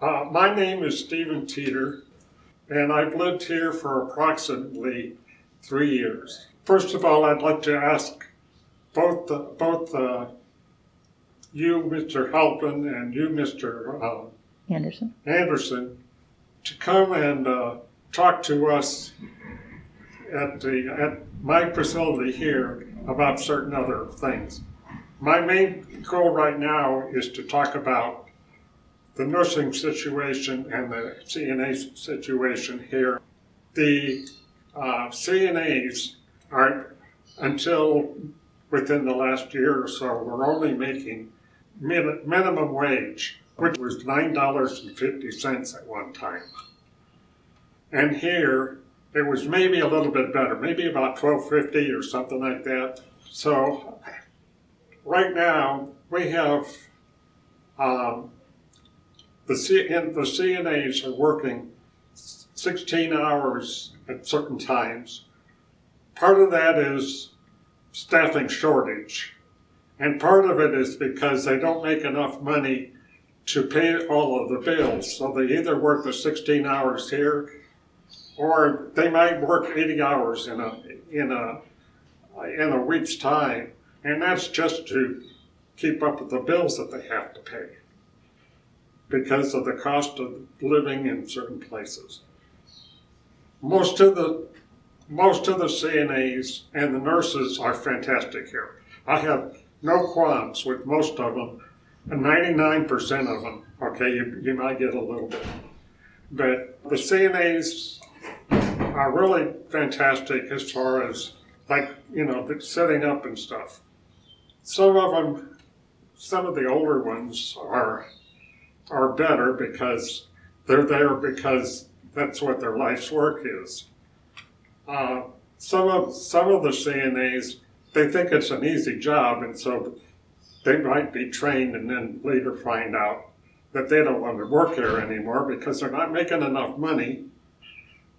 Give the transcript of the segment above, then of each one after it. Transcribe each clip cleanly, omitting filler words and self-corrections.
My name is Stephen Teeter, and I've lived here for approximately 3 years. First of all, I'd like to ask both you, Mr. Halpin, and you, Mr. Anderson, to come and talk to us at my facility here about certain other things. My main goal right now is to talk about the nursing situation and the CNA situation here. The CNAs are, until within the last year or so, were only making minimum wage, which was $9.50 at one time. And here, it was maybe a little bit better, maybe about $12.50 or something like that. So right now, we have the CNAs are working 16 hours at certain times. Part of that is staffing shortage, and part of it is because they don't make enough money to pay all of the bills. So they either work the 16 hours here, or they might work 80 hours in a week's time, and that's just to keep up with the bills that they have to pay because of the cost of living in certain places. Most of the CNAs and the nurses are fantastic here. I have no qualms with most of them, and 99% of them. Okay, you might get a little bit, but the CNAs are really fantastic as far as, like, setting up and stuff. Some of the older ones are better because they're there because that's what their life's work is. Some of the CNAs, they think it's an easy job, and so they might be trained and then later find out that they don't want to work here anymore because they're not making enough money,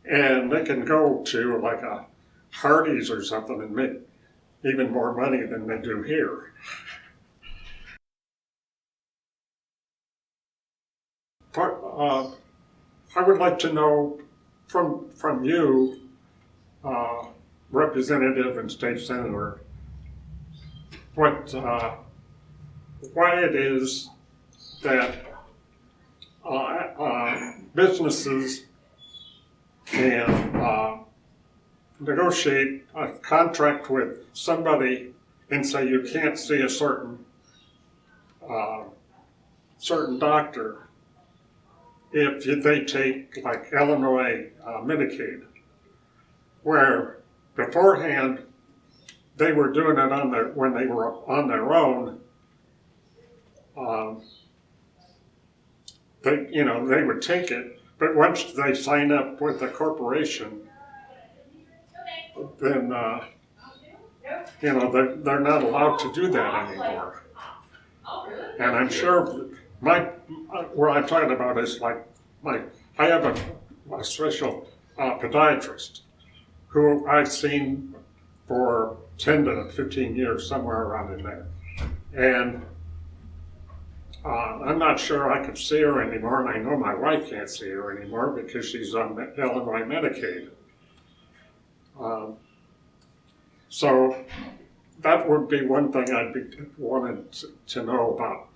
and they can go to like a Hardee's or something and make even more money than they do here. I would like to know from you, Representative and State Senator, why it is that businesses can negotiate a contract with somebody and say you can't see a certain doctor if they take, like, Illinois Medicaid, where beforehand they were doing it when they were on their own. They would take it, but once they sign up with the corporation, then they're not allowed to do that anymore. And I'm sure what I'm talking about is I have a special podiatrist who I've seen for 10 to 15 years, somewhere around in there. And I'm not sure I can see her anymore, and I know my wife can't see her anymore because she's on Illinois Medicaid. So that would be one thing I'd be wanted to know about